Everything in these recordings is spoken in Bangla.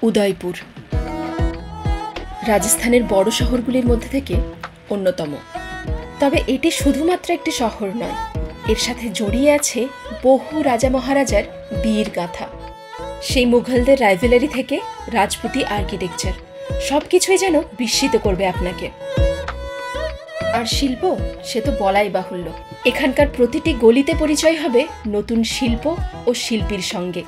উদয়পুর রাজস্থানের বড় শহরগুলির মধ্যে থেকে অন্যতম। তবে এটি শুধুমাত্র একটি শহর নয়, এর সাথে জড়িয়ে আছে বহু রাজা মহারাজার বীর গাথা। সেই মুঘলদের রাইভেলারি থেকে রাজপুতি আর্কিটেকচার, সবকিছুই যেন বিস্মিত করবে আপনাকে। আর শিল্প, সে তো বলাই বাহুল্য। এখানকার প্রতিটি গলিতে পরিচয় হবে নতুন শিল্প ও শিল্পীর সঙ্গে।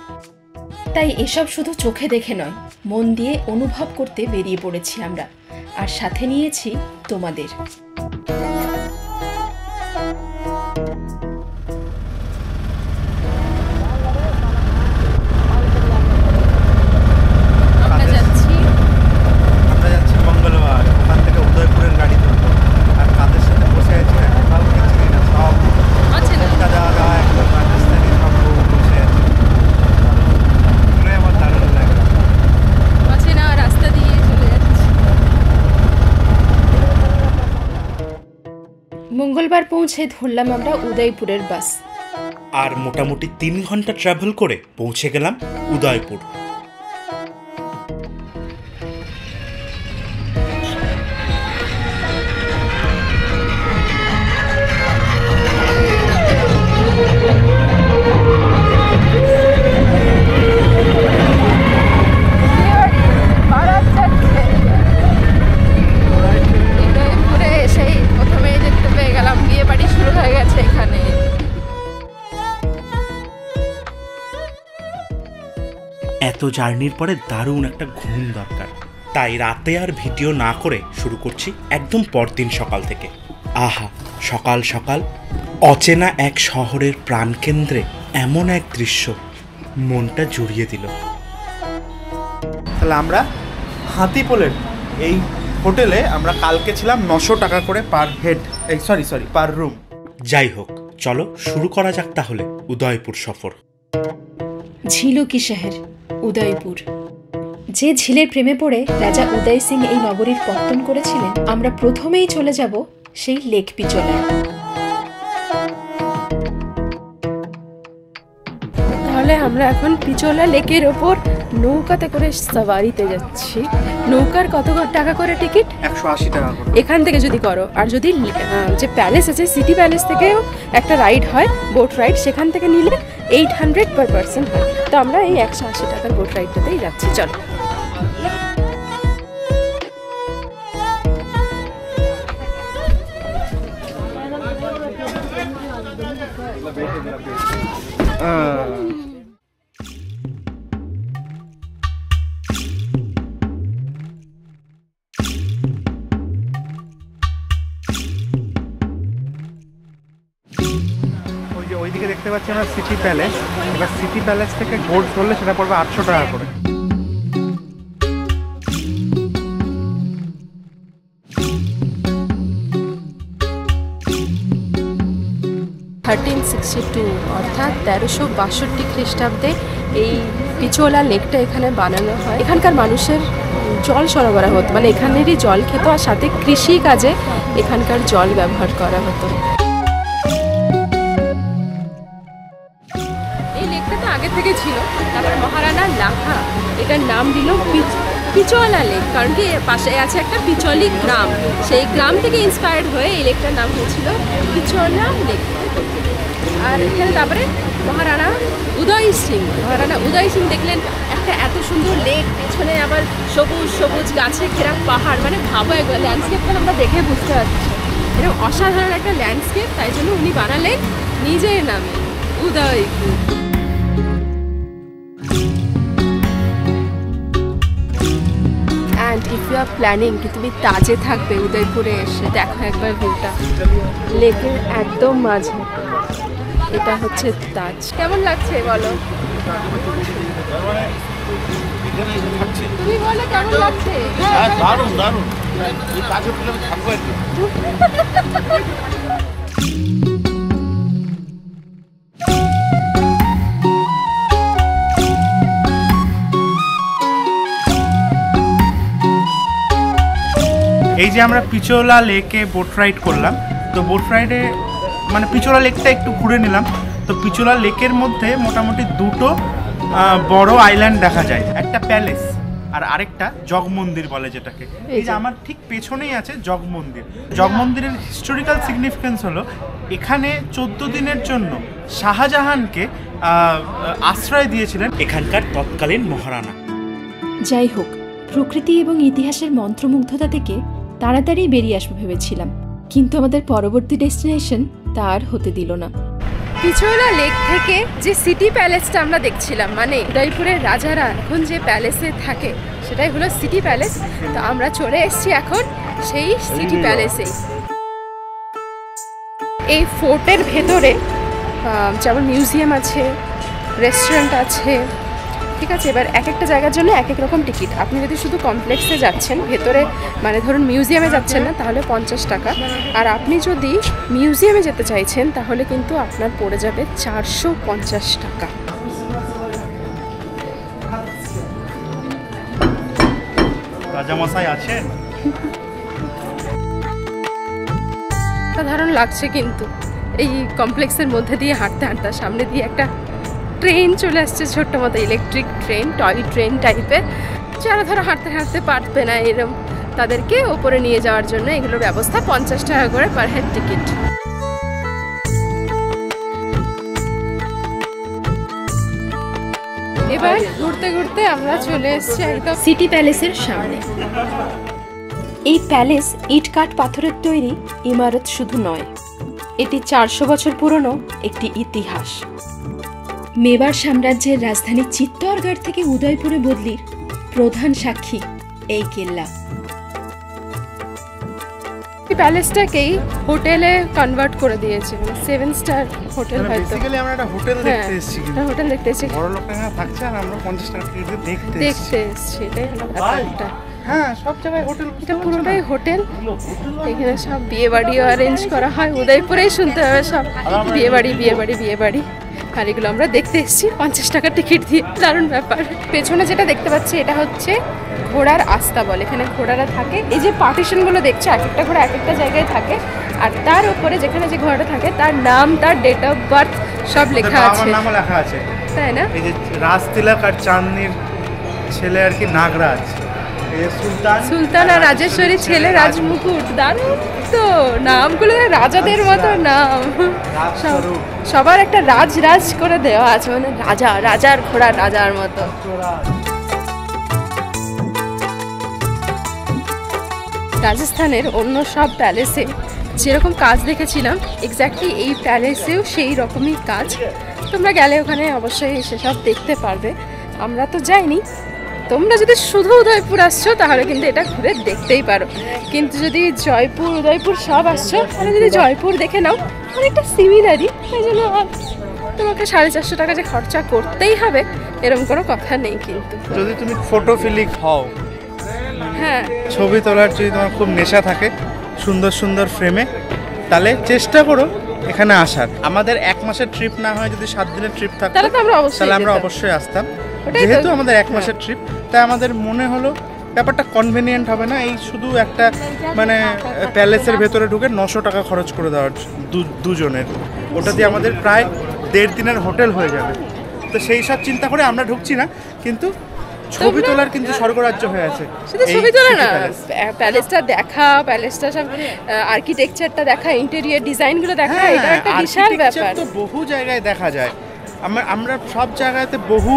তাই এসব শুধু চোখে দেখে নয়, মন দিয়ে অনুভব করতে বেরিয়ে পড়েছি আমরা, আর সাথে নিয়েছি তোমাদের। মঙ্গলবার পৌঁছে ধরলাম আমরা উদয়পুরের বাস, আর মোটামুটি 3 ঘন্টা ট্রাভেল করে পৌঁছে গেলাম উদয়পুর। এত জার্নির পরে দারুণ একটা ঘুম দরকার, তাই রাতে আর ভিডিও না করে শুরু করছি একদম পরদিন সকাল থেকে। আহা, সকাল সকাল অচেনা এক শহরের প্রাণকেন্দ্রে এমন এক দৃশ্য মনটা জুড়িয়ে দিল। তাহলে আমরা হাতিপোলের এই হোটেলে আমরা কালকে ছিলাম 900 টাকা করে পার হেড, সরি পার রুম। যাই হোক, চলো শুরু করা যাক তাহলে উদয়পুর সফর। ঝিলো কি শহর উদয়পুর, যে ঝিলের প্রেমে পড়ে রাজা উদয় সিং এই নগরীর পত্তন করেছিলেন। আমরা প্রথমেই চলে যাব সেই লেক পিচোলায়। তাহলে আমরা এখন পিচোলা লেকের ওপর নৌকাতে করে সাওয়ারিতে যাচ্ছি। নৌকার কত টাকা করে টিকিট? 180 টাকা করে এখান থেকে যদি করো, আর যদি যে প্যালেস আছে সিটি প্যালেস থেকেও একটা রাইড হয়, বোট রাইড, সেখান থেকে নিলে 800 পার পার্সন হয়। তো আমরা এই 180 টাকার বোট রাইডটাতেই যাচ্ছি। চলো। ওইদিকে দেখতে পাচ্ছি আমরা সিটি প্যালেস। এবার সিটি প্যালেস থেকে বোট ধরলে সেটা পড়বে 800 টাকা করে। অর্থাৎ 1362 খ্রিস্টাব্দে এই পিচোলা লেকটা এখানে বানানো হয়। এখানকার মানুষের জল সরবরাহ হতো, মানে এখানেরই জল খেত, আর সাথে কৃষি কাজে এখানকার জল ব্যবহার করা হতো। এই লেকটা তো আগে থেকে ছিল, তারপর মহারানা লাখা এটার নাম দিল পিচোলা লেক, কারণ কি পাশে আছে একটা পিচলি গ্রাম, সেই গ্রাম থেকে ইন্সপায়ার্ড হয়ে এই লেকটার নাম হয়েছিল পিচোলা লেক। আর এখানে তারপরে মহারানা উদয় সিং দেখলেন একটা এত সুন্দর লেক, পেছনে আবার সবুজ সবুজ গাছে ঘেরা পাহাড়, মানে ভাবো একবার ল্যান্ডস্কেপটা আমরা দেখে বুঝতে পারছি এরকম অসাধারণ একটা ল্যান্ডস্কেপ। তাই জন্য উনি বানালেন নিজের নামে Udaipur. And if you are planning কি তুমি তাজে থাকবে, উদয়পুরে এসে দেখো একবার ভিউটা, লেকের একদম মাঝে এটা হচ্ছে তাজ। কেমন লাগছে বলো? তুমি বলো কেমন লাগছে? দারুণ দারুণ, এই কাজে পেলে থাকবো আর কি। এই যে আমরা পিচোলা লেকে বোট রাইড করলাম, তো বোট রাইডে মানে পিচোলা লেকটা একটু ঘুরে নিলাম। তো পিচোলা লেকের মধ্যে মোটামুটি দুটো বড় আইল্যান্ড দেখা যায়, একটা প্যালেস আর আরেকটা জগমন্দির বলে যেটাকে। এই যে আমার ঠিক পেছনেই আছে জগমন্দির। জগমন্দিরের হিস্টোরিক্যাল সিগনিফিকেন্স হলো এখানে 14 দিনের জন্য শাহজাহানকে আশ্রয় দিয়েছিলেন এখানকার তৎকালীন মহারানা। যাই হোক, প্রকৃতি এবং ইতিহাসের মন্ত্রমুগ্ধতা থেকে তাড়াতাড়ি বেরিয়ে আসবো ভেবেছিলাম, কিন্তু আমাদের পরবর্তী ডেস্টিনেশন তা আর হতে দিল না। পিছোলা লেক থেকে যে সিটি প্যালেসটা আমরা দেখছিলাম, মানে উদয়পুরের রাজারা এখন যে প্যালেসে থাকে সেটাই হলো সিটি প্যালেস। তো আমরা চলে এসেছি এখন সেই সিটি প্যালেসে। এই ফোর্টের ভেতরে যেমন মিউজিয়াম আছে, রেস্টুরেন্ট আছে, ঠিক আছে। এবার এক একটা জায়গার জন্য এক এক রকম টিকিট। আপনি যদি শুধু কমপ্লেক্সে যাচ্ছেন ভেতরে, মানে ধরুন মিউজিয়ামে যাচ্ছেন না, তাহলে 50 টাকা। আর আপনি যদি মিউজিয়ামে যেতে চাইছেন তাহলে কিন্তু আপনার পড়ে যাবে 450 টাকা। রাজামশাই আছেন। সাধারণ লাগছে কিন্তু এই কমপ্লেক্সের মধ্যে দিয়ে হাঁটতে হাঁটতে সামনে দিয়ে একটা ট্রেন চলে আসছে, ছোট্ট মতো ইলেকট্রিক ট্রেন, টয় ট্রেন টাইপের। যারা ধরো হাঁটতে হাঁটতে পারবে না এরকম, তাদেরকে ওপরে নিয়ে যাওয়ার জন্য এগুলোর ব্যবস্থা। 50 টাকা করে পার হেড টিকিট। এবার ঘুরতে ঘুরতে আমরা চলে এসেছি একদম সিটি প্যালেসের সামনে। এই প্যালেস ইট কাঠ পাথরের তৈরি ইমারত শুধু নয়, এটি 400 বছর পুরনো একটি ইতিহাস। মেবার সাম্রাজ্যের রাজধানী চিত্তরগড় থেকে উদয়পুরে বদলির প্রধান সাক্ষী এই কেল্লা। প্যালেসটাকেই হোটেলে কনভার্ট করে দিয়েছে, মানে 7 স্টার হোটেল হয়তো। বেসিক্যালি আমরা একটা হোটেল দেখতে এসেছি, একটা হোটেল দেখতে এসেছি, বড় লোকটা এখানে থাকছে আর আমরা 50 টাকা টিকিট দিয়ে দেখতে এসেছি। এটাই হলো ব্যাপারটা। হ্যাঁ, সব জায়গায় হোটেল। এটা পুরোটাই হোটেল। এখানে সব বিয়ে বাড়িও অ্যারেঞ্জ করা হয়। উদয়পুরেই শুনতে হবে সব বিয়ে বাড়ি বিয়ে বাড়ি বিয়ে বাড়ি। আর এগুলো আমরা দেখতে এসেছি 50 টাকা টিকিট দিয়ে। দারুণ ব্যাপার। পেছনে যেটা দেখতে পাচ্ছি এটা হচ্ছে ঘোড়ার আস্তা বলে। এখানে ঘোড়ারা থাকে। এই যে পার্টিশনগুলো দেখছো, এক একটা ঘোড়া এক একটা জায়গায় থাকে, আর তার উপরে যেখানে যে ঘোড়াটা থাকে তার নাম, তার ডেট অফ বার্থ সব লেখা আছে। নামও লেখা আছে, তাই না? এই যে রাজতিলক আর চাঁদনির ছেলে আর কি নাগরাজ, এই যে সুলতান আর রাজেশ্বরী ছেলে রাজমুকুট। দারুণ তো নামগুলো, রাজাদের মতো নাম। সবার একটা রাজ রাজ করে দেওয়া আছে, মানে রাজা, রাজার ঘোড়া রাজার মতো। রাজস্থানের অন্য সব প্যালেসে যেরকম কাজ দেখেছিলাম, এক্স্যাক্টলি এই প্যালেসেও সেই রকমই কাজ। তোমরা গেলে ওখানে অবশ্যই সেসব দেখতে পারবে। আমরা তো যাইনি। তোমরা যদি শুধু উদয়পুর আসছো তাহলে কিন্তু এটা ঘুরে দেখতেই পারো, কিন্তু যদি জয়পুর উদয়পুর সব আসছো তাহলে যদি জয়পুর দেখে নাও, অনেকটা সিমিলারই। এই জন্য তোমাকে 450 টাকা যে খরচা করতেই হবে এরকম কোনো কথা নেই। কিন্তু যদি তুমি ফটোফিলিক হও, হ্যাঁ, ছবি তোলার যদি তোমার খুব নেশা থাকে সুন্দর সুন্দর ফ্রেমে, তাহলে চেষ্টা করো এখানে আসার। আমাদের 1 মাসের ট্রিপ না হয় যদি 7 দিনের ট্রিপ থাকতো তাহলে আমরা অবশ্যই আসতাম। যেহেতু আমাদের 1 মাসের ট্রিপ, তাই আমাদের মনে হলো ব্যাপারটা কনভিনিয়েন্ট হবে না এই শুধু একটা মানে প্যালেসের ভেতরে ঢুকে 900 টাকা খরচ করে দেওয়ার দুজনের। ওটা দিয়ে আমাদের প্রায় 1.5 দিনের হোটেল হয়ে যাবে। তো সেই সব চিন্তা করে আমরা ঢুকছি না, কিন্তু ছবি তোলার কিন্তু স্বর্গরাজ্য হয়ে আছে। শুধু ছবি তোলা না, প্যালেসটা দেখা, প্যালেসটা সব আর্কিটেকচারটা দেখা, ইন্টেরিয়র ডিজাইনগুলো দেখা, এটা একটা বিশাল ব্যাপার। তো বহু জায়গায় দেখা যায়। আমরা সব জায়গাতে বহু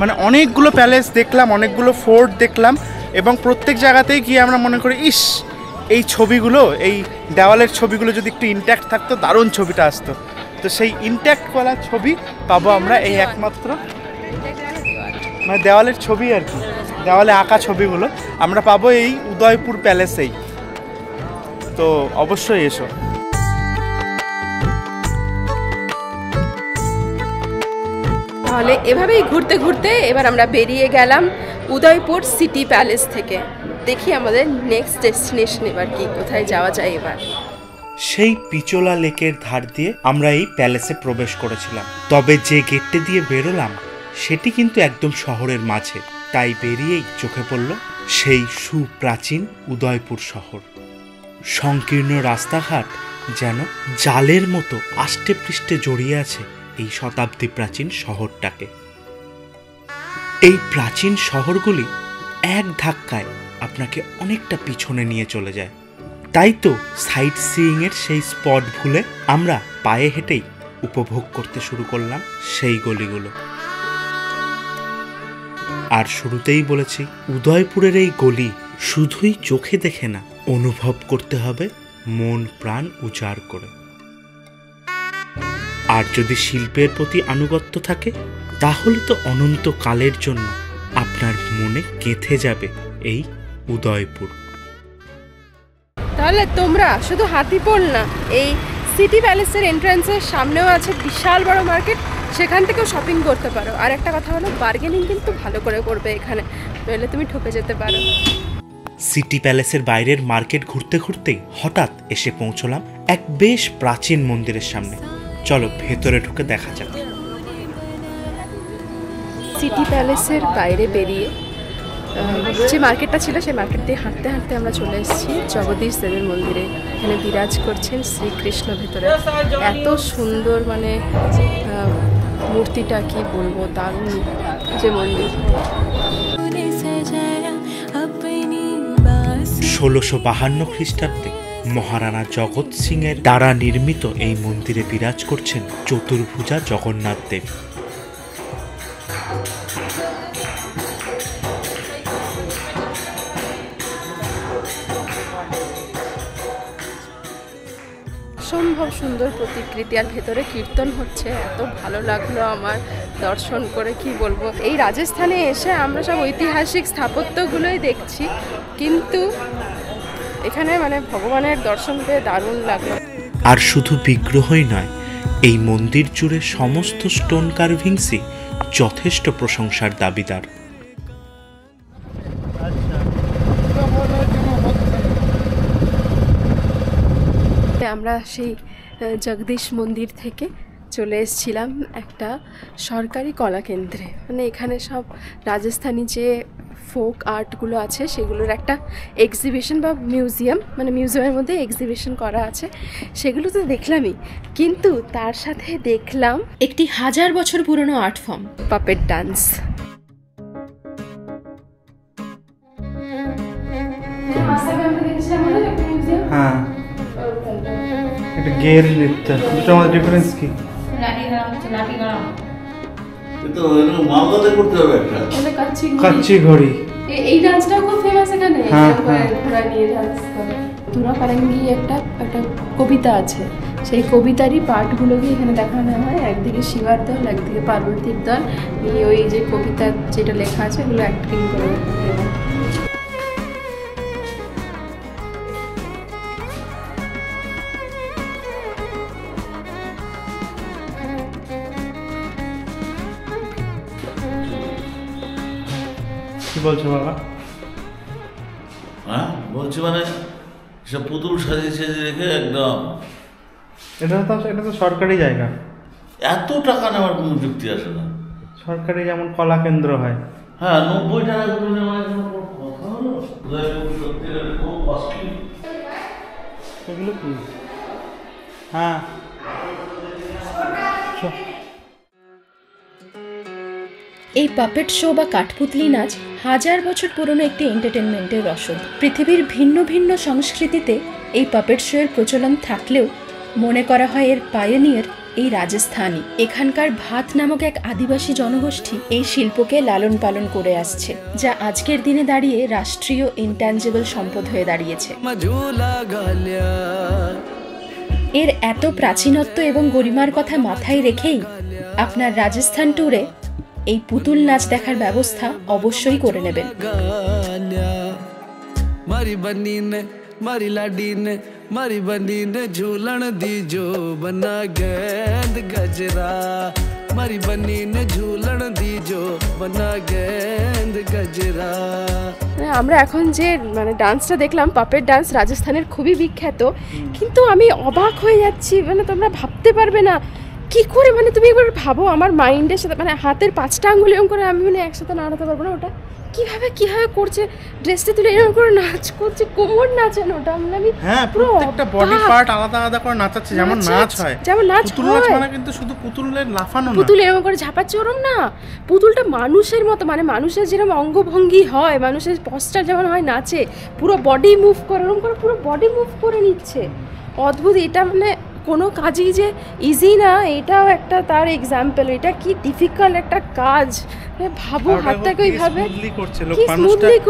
মানে অনেকগুলো প্যালেস দেখলাম, অনেকগুলো ফোর্ট দেখলাম, এবং প্রত্যেক জায়গাতেই গিয়ে আমরা মনে করি ইস, এই ছবিগুলো, এই দেওয়ালের ছবিগুলো যদি একটু ইনট্যাক্ট থাকতো দারুণ ছবিটা আসতো। তো সেই ইনট্যাক্টওয়ালা ছবি পাবো আমরা এই একমাত্র, মানে দেওয়ালের ছবি আর কি, দেওয়ালে আঁকা ছবিগুলো আমরা পাবো এই উদয়পুর প্যালেসেই। তো অবশ্যই এসো। তাহলে এভাবেই ঘুরতে ঘুরতে এবার আমরা বেরিয়ে গেলাম উদয়পুর সিটি প্যালেস থেকে। দেখি আমাদের নেক্সট ডেস্টিনেশন এবার কি, কোথায় যাওয়া যায় এবার। সেই পিচোলা লেকের ধার দিয়ে আমরা এই প্যালেসে প্রবেশ করেছিলাম, তবে যে গেটটি দিয়ে বেরোলাম সেটি কিন্তু একদম শহরের মাঝে। তাই বেরিয়েই চোখে পড়ল সেই সুপ্রাচীন উদয়পুর শহর। সংকীর্ণ রাস্তাঘাট যেন জালের মতো আষ্টে পৃষ্ঠে জড়িয়ে আছে এই শতাব্দী প্রাচীন শহরটাকে। এই প্রাচীন শহরগুলি এক ধাক্কায় আপনাকে অনেকটা পিছনে নিয়ে চলে যায়। তাই তো সাইট সিইং এর সেই স্পট ভুলে আমরা পায়ে হেঁটেই উপভোগ করতে শুরু করলাম সেই গলিগুলো। আর শুরুতেই বলেছি, উদয়পুরের এই গলি শুধুই চোখে দেখে না, অনুভব করতে হবে মন প্রাণ উজাড় করে। আর যদি শিল্পের প্রতি আনুগত্য থাকে, তাহলে তো অনন্তকালের জন্য আপনার মনে গেঁথে যাবে এই উদয়পুর। তাহলে তোমরা শুধু হাতিপোল না, এই সিটি প্যালেসের এন্ট্রান্সের সামনেও আছে বিশাল বড় মার্কেট, সেখান থেকেও শপিং করতে পারো। আর একটা কথা হলো, বার্গেনিং কিন্তু ভালো করে করবে এখানে, নইলে তুমি ঠকে যেতে পারো। সিটি প্যালেসের বাইরের মার্কেট ঘুরতে ঘুরতেই হঠাৎ এসে পৌঁছলাম এক বেশ প্রাচীন মন্দিরের সামনে। চলো ভেতরে ঢুকে দেখা যাক। সিটি প্যালেসের বাইরে বেরিয়ে যে মার্কেটটা ছিল, সেই মার্কেট দিয়ে হাঁটতে হাঁটতে আমরা চলে এসেছি জগদীশ দেবের মন্দিরে। এখানে বিরাজ করছেন শ্রীকৃষ্ণ ভেতরে। এত সুন্দর, মানে মূর্তিটা কি বলবো, দারুণ যে মন্দির। 1652 খ্রিস্টাব্দে মহারানা জগৎ সিং এর দ্বারা নির্মিত এই মন্দিরে বিরাজ করছেন চতুর্ভুজা জগন্নাথ দেব। অসম্ভব সুন্দর প্রতিকৃতি, আর ভেতরে কীর্তন হচ্ছে, এত ভালো লাগলো আমার দর্শন করে, কি বলবো। এই রাজস্থানে এসে আমরা সব ঐতিহাসিক স্থাপত্যগুলোই দেখছি, কিন্তু এখানে মানে ভগবানের দর্শন পেয়ে দারুণ লাগলো। আর শুধু বিগ্রহই নয়, এই মন্দির জুড়ে সমস্ত স্টোন কার্ভিংসই যথেষ্ট প্রশংসার দাবিদার। আমরা সেই জগদীশ মন্দির থেকে চলে এসেছিলাম একটা সরকারি কলাকেন্দ্রে। মানে এখানে সব রাজস্থানী যে ফোক আর্টগুলো আছে সেগুলোর একটা এক্সিবিশন বা মিউজিয়াম, মানে মিউজিয়ামের মধ্যে এক্সিবিশন করা আছে, সেগুলো তো দেখলামই, কিন্তু তার সাথে দেখলাম একটি 1000 বছর পুরনো আর্ট ফর্ম, পাপেট ডান্স। হ্যাঁ, এটা গের নৃত্য। দুটোর মধ্যে ডিফারেন্স কি? কিন্তু মালদাতে করতে হবে একটা কাচ্চি ঘড়ি। এই ডান্সটাও খুব ফেমাস এখানে। হ্যাঁ, ঘোড়া নিয়ে ডান্স করে। তুরা পারাঙ্গি একটা কবিতা আছে, সেই কবিতারই পার্টগুলোকে এখানে দেখানো হয়। একদিকে শিবার দল, একদিকে পার্বতীর দল, ওই যে কবিতার যেটা লেখা আছে ওগুলো অ্যাক্টিং করে। কি বলছো বাবা? হ্যাঁ বলছি, মানে সব পুতুল সাজিয়ে সাজিয়ে রেখে একদম। এটা তো সরকারি জায়গা, এত টাকা নেওয়ার কোনো যুক্তি আসে না। সরকারি যেমন কলা কেন্দ্র হয়। হ্যাঁ, 90 টাকা করে নেওয়ার কোনো কথা হলো? সত্যি খুব কস্টলি। এগুলো কি? হ্যাঁ, এই পাপেট শো বা কাঠপুতলি নাচ 1000 বছর পুরনো একটি এন্টারটেনমেন্টের রসদ। পৃথিবীর ভিন্ন ভিন্ন সংস্কৃতিতে এই পাপেট শো এর প্রচলন থাকলেও মনে করা হয় এর পায়োনিয়ার এই রাজস্থানী। এখানকার ভাত নামক এক আদিবাসী জনগোষ্ঠী এই শিল্পকে লালন পালন করে আসছে, যা আজকের দিনে দাঁড়িয়ে রাষ্ট্রীয় ইনট্যাঞ্জেবল সম্পদ হয়ে দাঁড়িয়েছে। এর এত প্রাচীনত্ব এবং গরিমার কথা মাথায় রেখেই আপনার রাজস্থান ট্যুরে এই পুতুল নাচ দেখার ব্যবস্থা অবশ্যই করে নেবেন। मारी लाडी ने मारी बनी ने झूलन दी जो बना गेंद गजरा मारी बनी ने झूलन दी जो बना गेंद गजरा। আমরা এখন যে মানে ডান্সটা দেখলাম, পাপেট ডান্স রাজস্থানের খুবই বিখ্যাত, কিন্তু আমি অবাক হয়ে যাচ্ছি। মানে তোমরা ভাবতে পারবে না কি করে, মানে তুমি একবার ভাবো আমার মাইন্ডের সাথে, মানে হাতের 5টা আঙ্গুল এরকম করে আমি মানে একসাথে নাড়াতে পারবো না, ওটা কিভাবে করছে, ড্রেসটা তুলে এরকম করে নাচ করছে, কোমর নাচানোটা আমি হ্যাঁ প্রত্যেকটা বডি পার্ট আলাদা আলাদা করে নাচাচ্ছে, যেমন নাচ হয়। পুতুল নাচ মানে কিন্তু শুধু পুতুলের লাফানো না, পুতুল এরকম করে ঝাপাচ্ছে ওরম না, পুতুলটা মানুষের মতো, মানে মানুষের যেরকম অঙ্গভঙ্গি হয়, মানুষের পশ্চার যেমন হয় নাচে, পুরো বডি মুভ করে, ওরকম করে পুরো বডি মুভ করে নিচ্ছে। অদ্ভুত। এটা মানে কোনো কাজই যে ইজি না, এটাও একটা তার এক্সাম্পল। এটা কি ডিফিকাল্ট একটা কাজ, ভাবো হাতটাকে ওইভাবে করছে লোক,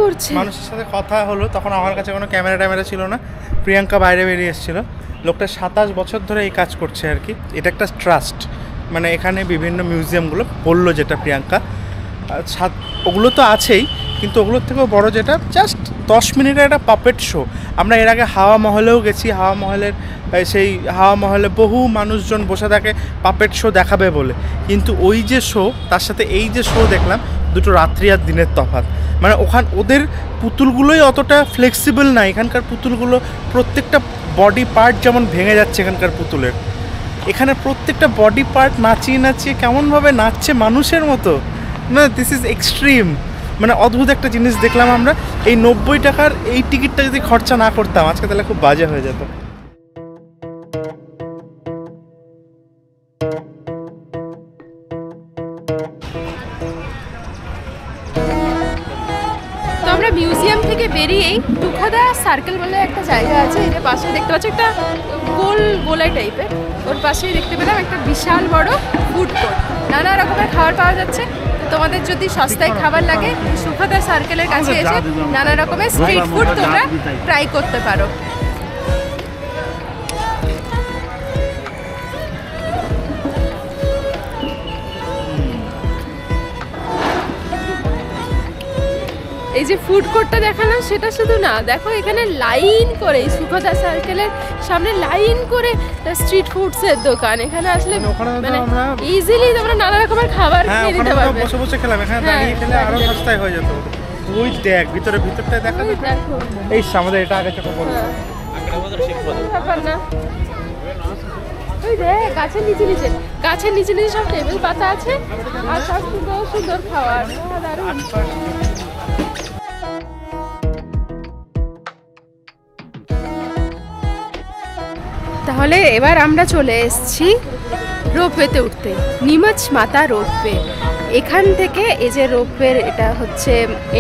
করছে। মানুষের সাথে কথা হলো, তখন আমার কাছে কোনো ক্যামেরা ছিল না, প্রিয়াঙ্কা বাইরে বেরিয়ে এসেছিল। লোকটা 27 বছর ধরে এই কাজ করছে আর কি। এটা একটা ট্রাস্ট, মানে এখানে বিভিন্ন মিউজিয়ামগুলো বললো যেটা প্রিয়াঙ্কা, ওগুলো তো আছেই, কিন্তু ওগুলোর থেকেও বড় যেটা জাস্ট 10 মিনিটের একটা পাপেট শো। আমরা এর আগে হাওয়া মহলেও গেছি, সেই হাওয়া মহলে বহু মানুষজন বসে থাকে পাপেট শো দেখাবে বলে, কিন্তু ওই যে শো তার সাথে এই যে শো দেখলাম, দুটো রাত্রি আর দিনের তফাৎ। মানে ওদের পুতুলগুলোই অতটা ফ্লেক্সিবল না, এখানকার পুতুলগুলো প্রত্যেকটা বডি পার্ট যেমন ভেঙে যাচ্ছে এখানকার পুতুলের, এখানে প্রত্যেকটা বডি পার্ট নাচিয়ে কেমনভাবে নাচছে মানুষের মতো না। দিস ইজ এক্সট্রিম, মানে অদ্ভুত একটা জিনিস দেখলাম আমরা। এই 90 টাকার এই টিকিটটা যদি খরচা না করতাম আজকে, তাহলে খুব বাজে হয়ে যেত। তো আমরা মিউজিয়াম থেকে বেরিয়েই টুখাদা সার্কেল বলে একটা জায়গা আছে, এর পাশে দেখতে পাচ্ছি একটা গোলাই টাইপের, ওর পাশেই দেখতে পেলাম একটা বিশাল বড় ফুড কোর্ট, নানা রকমের খাবার পাওয়া যাচ্ছে। তোমাদের যদি সস্তায় খাবার লাগে, সুখাদা সার্কেলের কাছে এসে নানা রকমের স্ট্রিট ফুড তোমরা ট্রাই করতে পারো। এই যে ফুড কোর্টটা দেখালাম, সেটা শুধু না, দেখো এখানে লাইন করে সুখদা সার্কেলের সামনে লাইন করে স্ট্রিট ফুডসের দোকান। এখানে আসলে মানে ইজিলি তোমরা নানা রকমের খাবার খেয়ে নিতে পারবে। বসে খেলাম, এখানে দাঁড়িয়ে খেলে আরো সস্তায় হয়ে যেত। ওই দেখ ভিতরটা দেখা, এই আমাদের এটা আগে চোখে পড়লো। ব্যাপার না, ওই দেখ গাছের নিচে সব টেবিল পাতা আছে, আর সব সুন্দর খাবার। দারুণ। তাহলে এবার আমরা চলে এসেছি রোপওয়েতে উঠতে, নিমাচ মাতা রোপওয়ে। এখান থেকে এই যে রোপওয়ের এটা হচ্ছে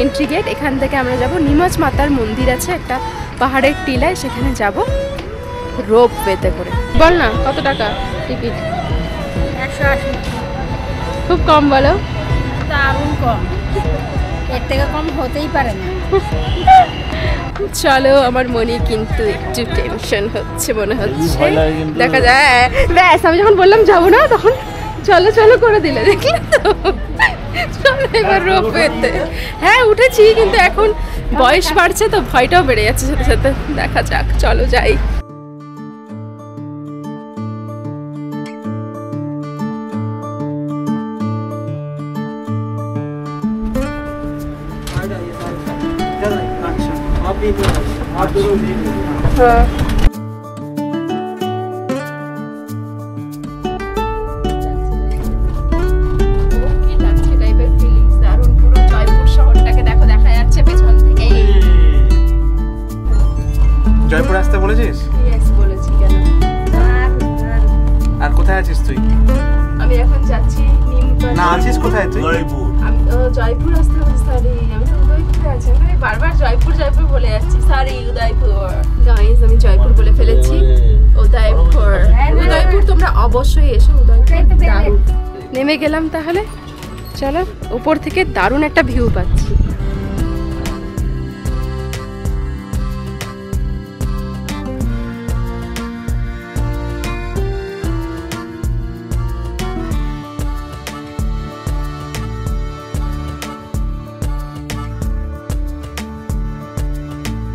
এন্ট্রি গেট, এখান থেকে আমরা যাব নিমাচ মাতার মন্দির আছে একটা পাহাড়ের টিলায়, সেখানে যাব রোপওয়েতে করে। বল না কত টাকা টিকিট? 180। খুব কম বলো। দারুণ কম, এর থেকে কম হতেই পারে না। চলো, আমার মনে কিন্তু একটু টেনশন হচ্ছে মনে হচ্ছে, দেখা যায়। ব্যাস, আমি যখন বললাম যাবো না তখন চলো করে দিলে, দেখলে তো। চলো এবার রোপওয়েতে। হ্যাঁ উঠেছি, কিন্তু এখন বয়স বাড়ছে তো ভয়টাও বেড়ে যাচ্ছে সাথে সাথে। দেখা যাক, চলো যাই। হ্যাঁ জয়পুর আসতে বলেছিস? বলেছি। কেন? আর কোথায় আছিস তুই? আমি এখন যাচ্ছি না, আছিস কোথায় তুই? জয়পুর আসতে হবে। সরি, আমি তো উদয়পুরে আছি। আমি বারবার জয়পুর বলে যাচ্ছি। সরি, উদয়পুর। গাইস, আমি জয়পুর বলে ফেলেছি। উদয়পুর তোমরা অবশ্যই এসো। উদয়পুর দারুণ। নেমে গেলাম তাহলে, চলো। উপর থেকে দারুণ একটা ভিউ পাচ্ছি।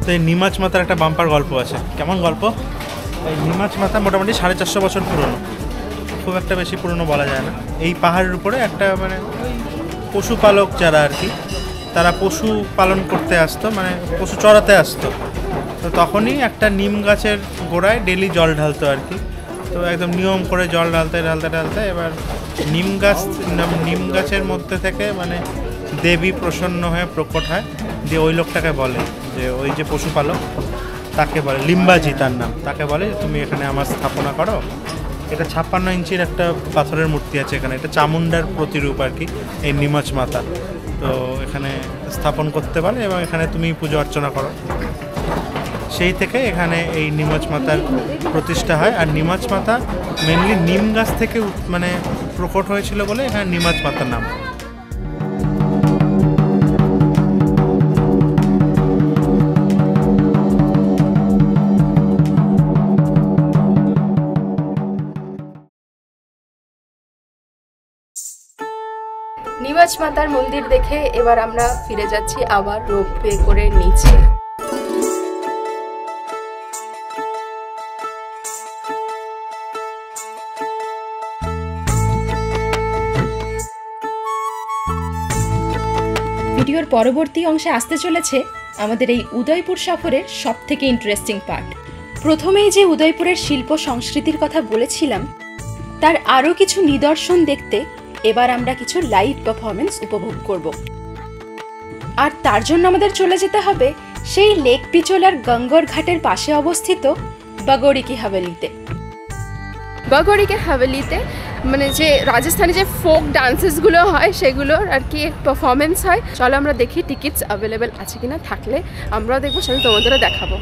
তো এই নিমাচ মাতার একটা বাম্পার গল্প আছে। কেমন গল্প? এই নিমাচ মাতা মোটামুটি 450 বছর পুরনো, খুব একটা বেশি পুরনো বলা যায় না। এই পাহাড়ের উপরে একটা মানে পশুপালক যারা আর কি, তারা পশু পালন করতে আসতো, মানে পশু চড়াতে আসতো। তো তখনই একটা নিম গাছের গোড়ায় ডেলি জল ঢালতো আর কি। তো একদম নিয়ম করে জল ঢালতে এবার নিম গাছের মধ্যে থেকে মানে দেবী প্রসন্ন হয়ে প্রকট হয়, যে ওই লোকটাকে বলে, যে ওই যে পশুপালক তাকে বলে, লিম্বাজি তার নাম, তাকে বলে তুমি এখানে আমার স্থাপনা করো। এটা 56 ইঞ্চির একটা পাথরের মূর্তি আছে এখানে, এটা চামুন্ডার প্রতিরূপ আর কি, এই নিমাচ মাতা। তো এখানে স্থাপন করতে পারে এবং এখানে তুমি পুজো অর্চনা করো। সেই থেকে এখানে এই নিমাচ মাতার প্রতিষ্ঠা হয়। আর নিমাচ মাতা মেনলি নিম গাছ থেকে মানে প্রকট হয়েছিল বলে এখানে নিমাচ মাতার নাম। নিমাচ মাতার মন্দির দেখে এবার আমরা ফিরে যাচ্ছি আবার রোপওয়ে করে নিচে। ভিডিওর পরবর্তী অংশে আসতে চলেছে আমাদের এই উদয়পুর সফরের সবথেকে ইন্টারেস্টিং পার্ট। প্রথমেই যে উদয়পুরের শিল্প সংস্কৃতির কথা বলেছিলাম, তার আরও কিছু নিদর্শন দেখতে এবার আমরা কিছু লাইভ পারফরমেন্স উপভোগ করব। আর তার জন্য আমাদের চলে যেতে হবে সেই লেক পিচোলার গঙ্গর ঘাটের পাশে অবস্থিত বাগোড়ি কি হাভেলিতে। বাগোড়ি কি হাভেলিতে মানে যে রাজস্থানে যে ফোক ডান্সেসগুলো হয় সেগুলোর আর কি পারফরমেন্স হয়। চলো আমরা দেখি টিকিটস অ্যাভেলেবেল আছে কিনা, থাকলে আমরাও দেখবো, সেটা তোমাদেরও দেখাবো।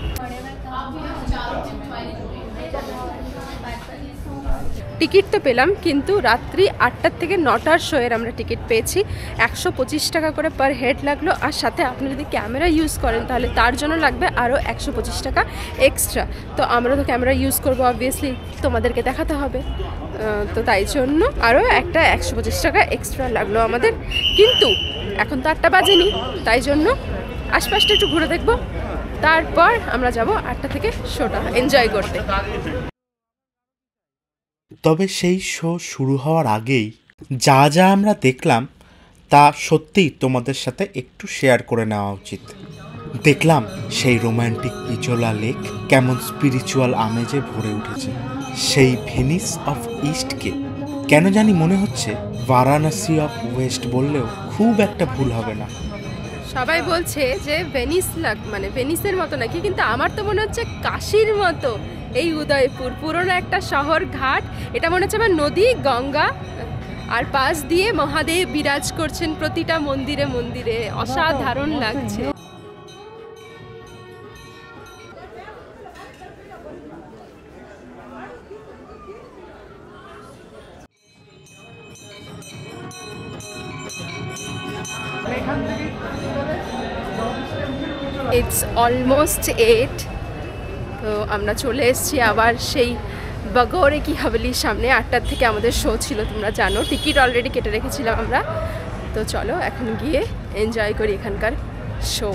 টিকিট তো পেলাম, কিন্তু রাত্রি 8টা থেকে 9টার শোয়ের আমরা টিকিট পেয়েছি। 125 টাকা করে পার হেড লাগলো। আর সাথে আপনি যদি ক্যামেরা ইউজ করেন তাহলে তার জন্য লাগবে আরও 125 টাকা এক্সট্রা। তো আমরা তো ক্যামেরা ইউজ করবো, অবভিয়াসলি তোমাদেরকে দেখাতে হবে, তো তাই জন্য আরও একটা 125 টাকা এক্সট্রা লাগলো আমাদের। কিন্তু এখন তো 8টা বাজেনি, তাই জন্য আশপাশটা একটু ঘুরে দেখবো, তারপর আমরা যাব 8টা থেকে শোটা এনজয় করতে। তবে সেই শো শুরু হওয়ার আগেই যা যা আমরা দেখলাম তা সত্যিই তোমাদের সাথে একটু শেয়ার করে নেওয়া উচিত। দেখলাম সেই রোম্যান্টিক পিচোলা লেক কেমন স্পিরিচুয়াল আমেজে ভরে উঠেছে। সেই ভেনিস অফ ইস্টকে কেন জানি মনে হচ্ছে বারাণসী অফ ওয়েস্ট বললেও খুব একটা ভুল হবে না। সবাই বলছে যে ভেনিস মানে ভেনিসের মতো নাকি, কিন্তু আমার তো মনে হচ্ছে কাশীর মতো এই উদয়পুর। পুরনো একটা শহর, ঘাট, এটা মনে হচ্ছে আমার নদী গঙ্গা, আর পাশ দিয়ে মহাদেব বিরাজ করছেন প্রতিটা মন্দিরে মন্দিরে, অসাধারণ লাগছে। ইটস অলমোস্ট 8, তো আমরা চলে এসেছি আবার সেই বাগোড়ি কি হাভেলির সামনে। 8টার থেকে আমাদের শো ছিল, তোমরা জানো, টিকিট অলরেডি কেটে রেখেছিলাম আমরা। তো চলো এখন গিয়ে এনজয় করি এখানকার শো।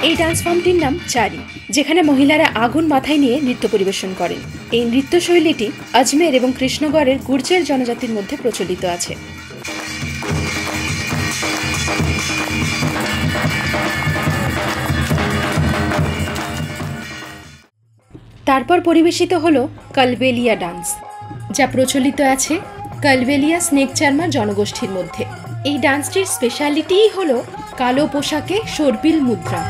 এই ডান্স ফর্মটির নাম চারি, যেখানে মহিলারা আগুন মাথায় নিয়ে নৃত্য পরিবেশন করেন। এই নৃত্যশৈলীটি আজমের এবং কৃষ্ণগড়ের গুর্জর জনজাতির মধ্যে প্রচলিত আছে। তারপর পরিবেশিত হলো কালবেলিয়া ডান্স, যা প্রচলিত আছে কালবেলিয়া স্নেক চার্মা জনগোষ্ঠীর মধ্যে। এই ডান্সটির স্পেশালিটিই হলো কালো পোশাকে সর্পিল মুদ্রা।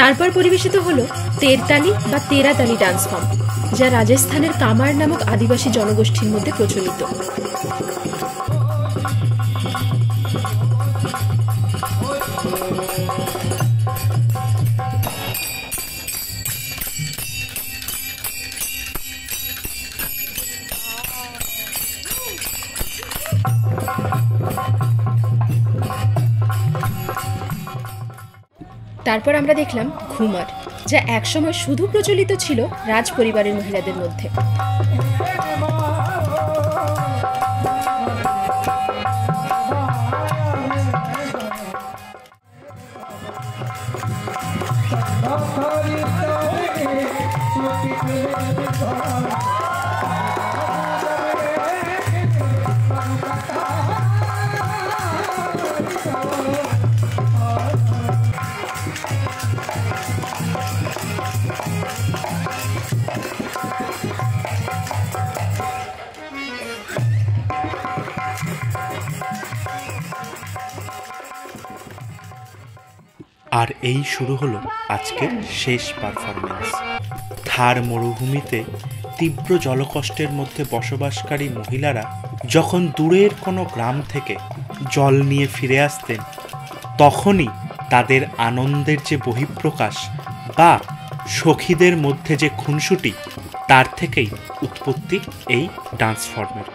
তারপর পরিবেশিত হলো তেরতালি বা তেরাতালি ডান্স ফর্ম, যা রাজস্থানের কামার নামক আদিবাসী জনগোষ্ঠীর মধ্যে প্রচলিত। তারপর আমরা দেখলাম ঘুমার, যা একসময় শুধু প্রচলিত ছিল রাজ পরিবারের মহিলাদের মধ্যে। আর এই শুরু হলো আজকের শেষ পারফরমেন্স। থার মরুভূমিতে তীব্র জলকষ্টের মধ্যে বসবাসকারী মহিলারা যখন দূরের কোনো গ্রাম থেকে জল নিয়ে ফিরে আসতেন, তখনই তাদের আনন্দের যে বহিঃপ্রকাশ বা সখীদের মধ্যে যে খুনসুটি, তার থেকেই উৎপত্তি এই ডান্স ফর্মের।